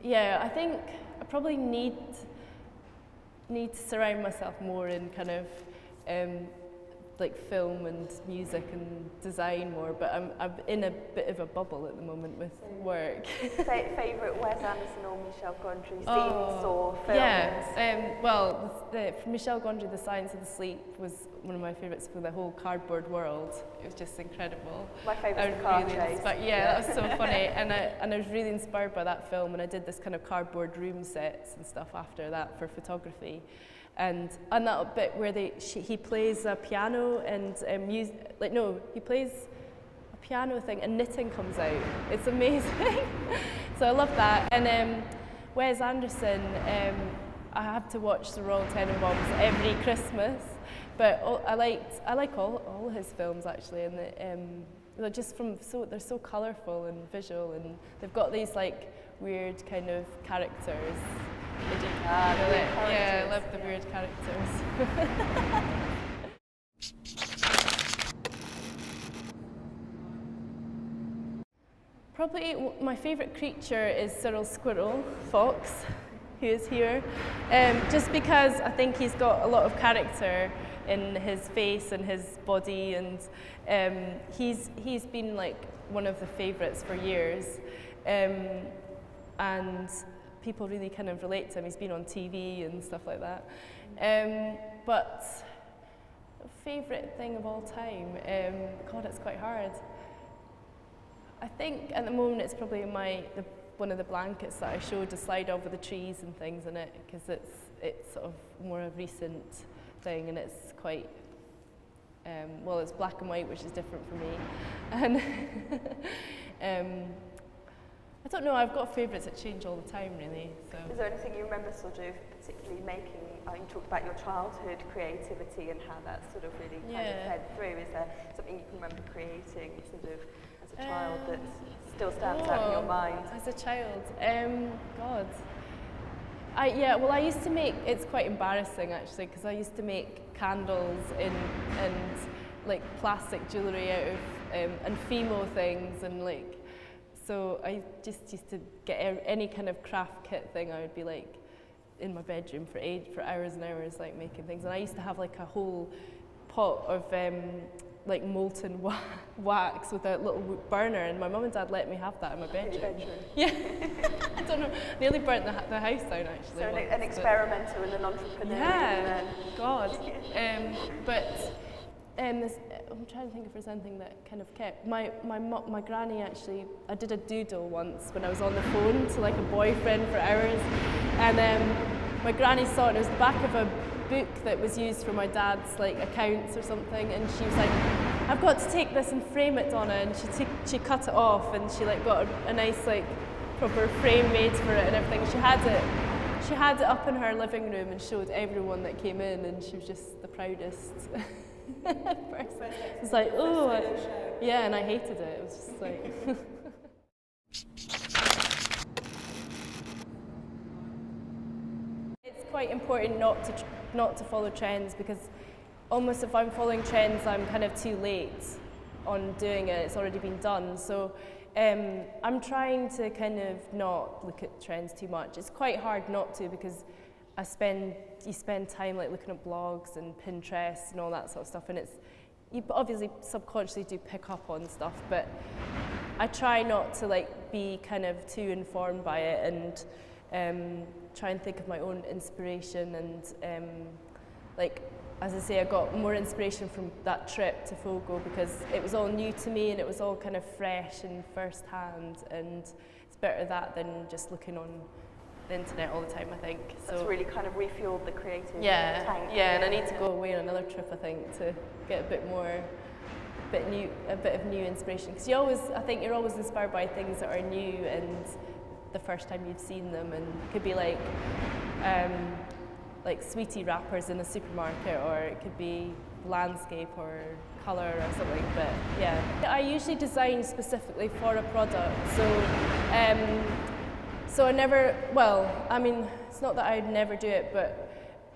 Yeah, I think I probably need to surround myself more in kind of like film and music and design more, but I'm in a bit of a bubble at the moment with work. Favourite Wes Anderson or Michel Gondry scenes or films? Yeah, well, for Michel Gondry, The Science of the Sleep was one of my favourites for the whole cardboard world. It was just incredible. My favourite is Car Chase. Yeah, that was so funny, and I was really inspired by that film, and I did this kind of cardboard room sets and stuff after that for photography. And on that bit where he plays a piano and he plays a piano thing and knitting comes out. It's amazing. So I love that. And Wes Anderson, I have to watch the Royal Tenenbaums every Christmas. But I like all his films actually, and they're just they're so colourful and visual, and they've got these like weird kind of characters. Yeah, I love the weird characters. Probably my favourite creature is Cyril Squirrel Fox, who is here, just because I think he's got a lot of character in his face and his body, and he's been like one of the favourites for years, and people really kind of relate to him. He's been on TV and stuff like that. But favourite thing of all time, God, it's quite hard. I think at the moment it's probably one of the blankets that I showed to slide over the trees and things in it, because it's sort of more a recent thing, and it's quite, well, it's black and white, which is different for me. And I don't know, I've got favourites that change all the time, really. So. Is there anything you remember sort of particularly making? You talked about your childhood creativity and how that sort of really kind of fed through. Is there something you can remember creating sort of as a child that still stands out in your mind? As a child? God. I used to make, it's quite embarrassing actually, because I used to make candles and like plastic jewellery out of, and Fimo things, and like, so I just used to get any kind of craft kit thing. I would be like in my bedroom for hours and hours, like making things. And I used to have like a whole pot of like molten wax with a little burner, and my mum and dad let me have that in my bedroom. Yeah, I don't know. Nearly burnt the house down actually. So an experimenter and an entrepreneur. Yeah, God. I'm trying to think if there's anything that kind of kept. My granny actually, I did a doodle once when I was on the phone to like a boyfriend for hours, and my granny saw it, and it was the back of a book that was used for my dad's like accounts or something, and she was like, I've got to take this and frame it, Donna, and she cut it off, and she like got a nice like proper frame made for it and everything. She had it up in her living room and showed everyone that came in, and she was just the proudest person. It was like, oh, yeah, and I hated it. It was just like. It's quite important not to follow trends, because almost if I'm following trends, I'm kind of too late on doing it. It's already been done. So I'm trying to kind of not look at trends too much. It's quite hard not to, because you spend time like looking at blogs and Pinterest and all that sort of stuff, and you obviously subconsciously do pick up on stuff, but I try not to like be kind of too informed by it, and try and think of my own inspiration, and like, as I say, I got more inspiration from that trip to Fogo because it was all new to me and it was all kind of fresh and first hand, and it's better that than just looking on the internet all the time, I think. So it's really kind of refueled the creative tank. Yeah, and I need to go away on another trip, I think, to get a bit of new inspiration, because I think you're always inspired by things that are new and the first time you've seen them, and it could be like sweetie wrappers in a supermarket, or it could be landscape or colour or something, but yeah. I usually design specifically for a product, so I never, well, I mean, it's not that I'd never do it, but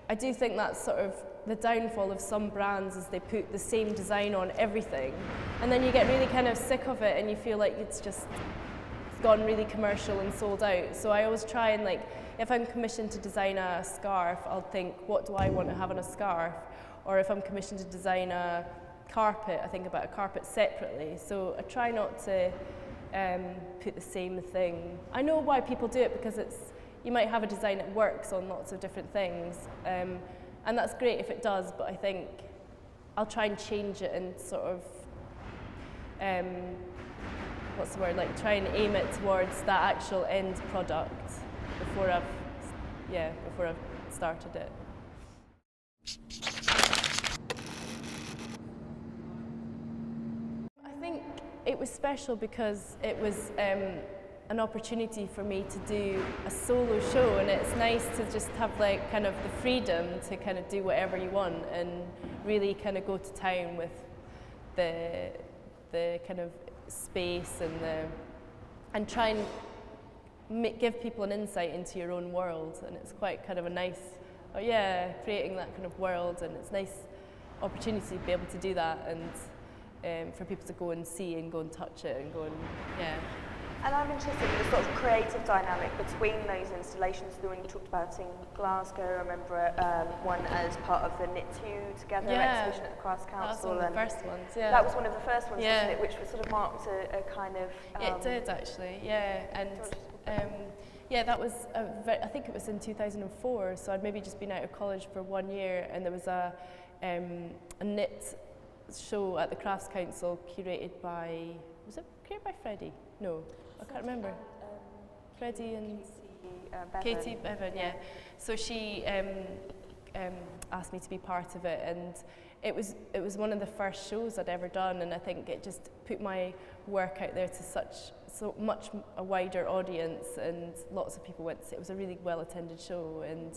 I do think that's sort of the downfall of some brands is they put the same design on everything, and then you get really kind of sick of it and you feel like it's gone really commercial and sold out. So I always try and, like, if I'm commissioned to design a scarf, I'll think, what do I want to have on a scarf? Or if I'm commissioned to design a carpet, I think about a carpet separately. So I try not to put the same thing. I know why people do it, because you might have a design that works on lots of different things, and that's great if it does, but I think I'll try and change it and sort of, what's the word, like try and aim it towards that actual end product before I've started it. I think it was special because it was an opportunity for me to do a solo show, and it's nice to just have like kind of the freedom to kind of do whatever you want and really kind of go to town with the kind of space and try and give people an insight into your own world, and it's quite kind of a nice, creating that kind of world, and it's a nice opportunity to be able to do that, and for people to go and see and go and touch it and go and, And I'm interested in the sort of creative dynamic between those installations. The one you talked about in Glasgow, I remember one as part of the Knit Two Together exhibition at the Crafts Council. That was one of the first ones, That was one of the first ones, wasn't it? Which was sort of marked a kind of... it did actually, and that was, I think it was in 2004, so I'd maybe just been out of college for 1 year, and there was a knit show at the Crafts Council curated by, was it curated by Freddie? No, I can't remember. Freddie and Katie Bevan, yeah. So she asked me to be part of it, and it was one of the first shows I'd ever done, and I think it just put my work out there to so much a wider audience, and lots of people went to see it. It was a really well attended show, and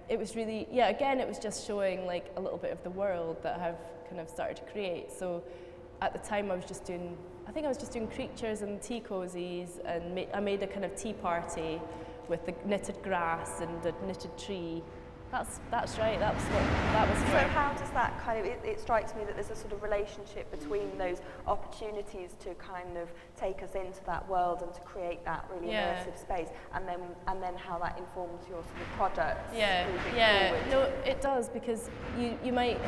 it was really, again, it was just showing like a little bit of the world that I've kind of started to create. So at the time I was just doing creatures and tea cozies, and I made a kind of tea party with the knitted grass and a knitted tree. That's right, that was So how does that kind of, it strikes me that there's a sort of relationship between those opportunities to kind of take us into that world and to create that really immersive space, and then how that informs your sort of products moving forward. No, it does, because you might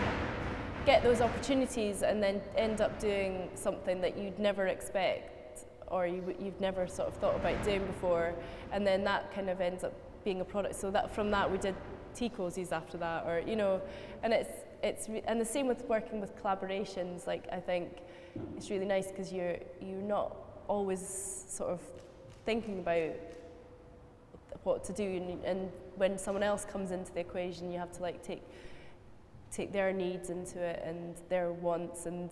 get those opportunities and then end up doing something that you'd never expect, or you've never sort of thought about doing before, and then that kind of ends up being a product. So that from that we did tea cozies after that, or and and the same with working with collaborations. Like, I think it's really nice because you're not always sort of thinking about what to do, and when someone else comes into the equation, you have to like take their needs into it and their wants, and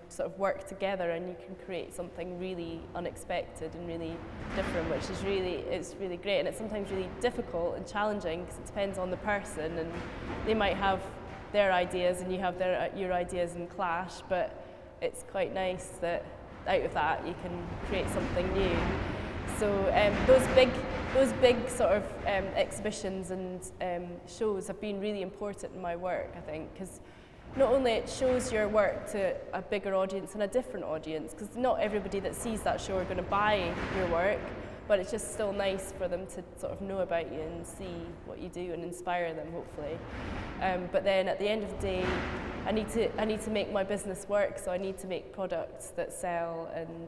sort of work together, and you can create something really unexpected and really different, which is really great. And it's sometimes really difficult and challenging because it depends on the person, and they might have their ideas and you have your ideas and clash, but it's quite nice that out of that you can create something new. So those big sort of exhibitions and shows have been really important in my work, I think, because not only it shows your work to a bigger audience and a different audience, because not everybody that sees that show are going to buy your work, but it's just still nice for them to sort of know about you and see what you do and inspire them, hopefully. But then at the end of the day, I need to make my business work, so I need to make products that sell, and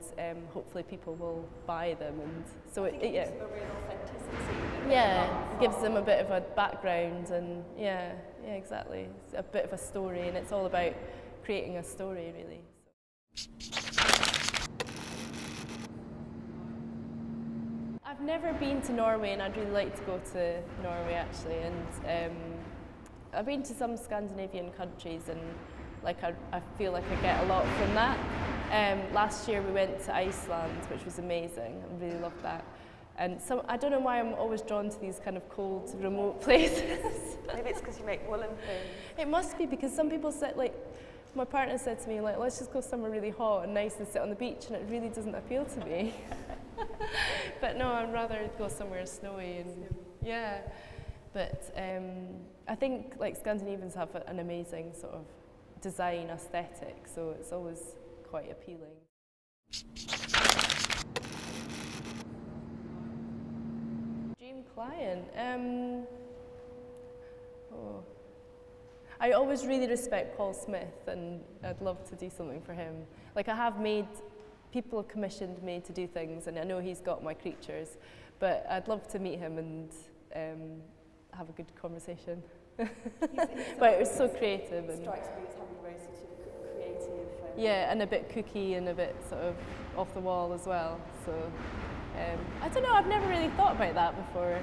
hopefully people will buy them. And so it gives them a real authenticity. It gives them a bit of a background, and exactly. It's a bit of a story, and it's all about creating a story, really. I've never been to Norway, and I'd really like to go to Norway actually, and I've been to some Scandinavian countries, and like I feel like I get a lot from that. Last year we went to Iceland, which was amazing. I really loved that. And I don't know why I'm always drawn to these kind of cold, remote places. Maybe it's because you make woolen things. It must be, because some people said, like, my partner said to me, like, let's just go somewhere really hot and nice and sit on the beach, and it really doesn't appeal to me. But no, I'd rather go somewhere snowy, and But I think like Scandinavians have an amazing sort of design aesthetic, so it's always quite appealing. Dream client. I always really respect Paul Smith, and I'd love to do something for him. Like people have commissioned me to do things, and I know he's got my creatures, but I'd love to meet him and have a good conversation. But it was so creative. It strikes me as having a very sort of creative. Yeah, and a bit kooky and a bit sort of off the wall as well. So I don't know, I've never really thought about that before,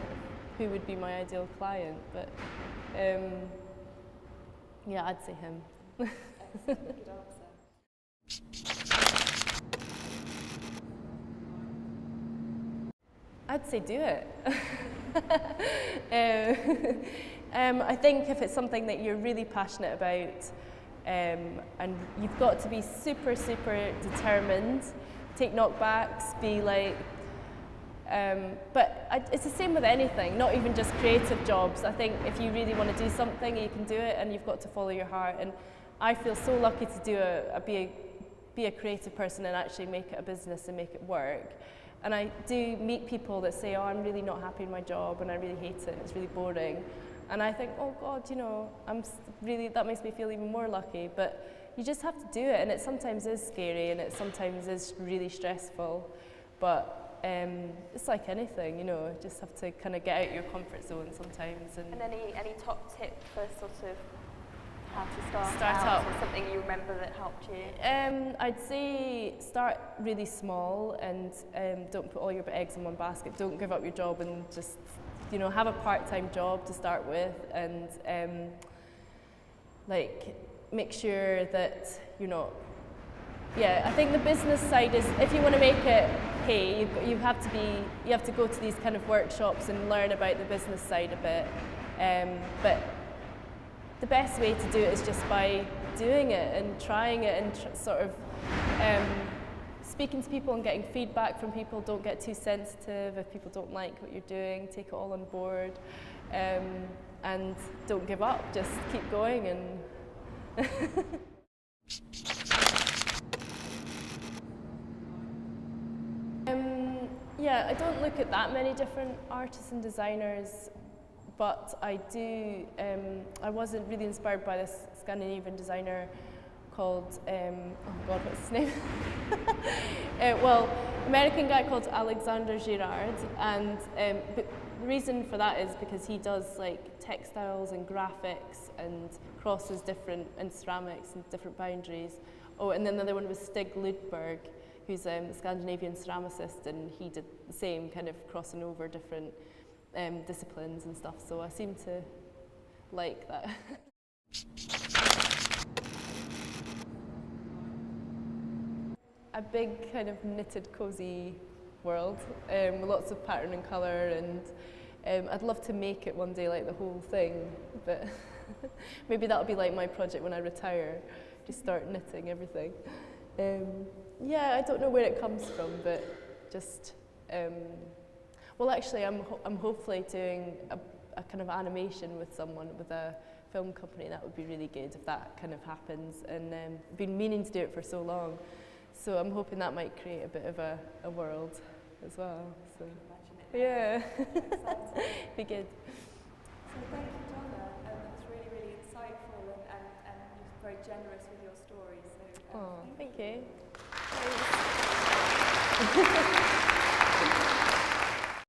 who would be my ideal client, but yeah, I'd say him. Excellent, good answer. I'd say do it. I think if it's something that you're really passionate about, and you've got to be super, super determined, take knockbacks, be like, but it's the same with anything, not even just creative jobs. I think if you really want to do something, you can do it, and you've got to follow your heart. And I feel so lucky to be a creative person and actually make it a business and make it work. And I do meet people that say, oh, I'm really not happy in my job and I really hate it, it's really boring. And I think, oh God, you know, that makes me feel even more lucky. But you just have to do it, and it sometimes is scary and it sometimes is really stressful. But it's like anything, you know, you just have to kind of get out your comfort zone sometimes. And any top tip for sort of how to start up, or something you remember that helped you? I'd say start really small, and don't put all your eggs in one basket. Don't give up your job, and just, you know, have a part-time job to start with, and like make sure that you're not. Yeah, I think the business side is, if you want to make it pay, you have to go to these kind of workshops and learn about the business side a bit. But the best way to do it is just by doing it and trying it, and sort of speaking to people and getting feedback from people. Don't get too sensitive. If people don't like what you're doing, take it all on board, and don't give up. Just keep going. And yeah, I don't look at that many different artists and designers, but I do. I was really inspired by this Scandinavian designer called, oh God, what's his name? Well, American guy called Alexander Girard, and the reason for that is because he does like textiles and graphics and crosses different, and ceramics and different boundaries. Oh, and then the other one was Stig Ludberg, who's a Scandinavian ceramicist, and he did the same, kind of crossing over different disciplines and stuff, so I seem to like that. A big kind of knitted, cosy world, with lots of pattern and colour, and I'd love to make it one day like the whole thing, but maybe that'll be like my project when I retire, just start knitting everything. Yeah, I don't know where it comes from, but just, well actually I'm hopefully doing a kind of animation with someone, with a film company. That would be really good if that kind of happens, and I've been meaning to do it for so long. So I'm hoping that might create a bit of a world as well. So yeah, be good. So thank you, Donna. That was really, really insightful, and you're very generous with your story. So thank you. Thanks.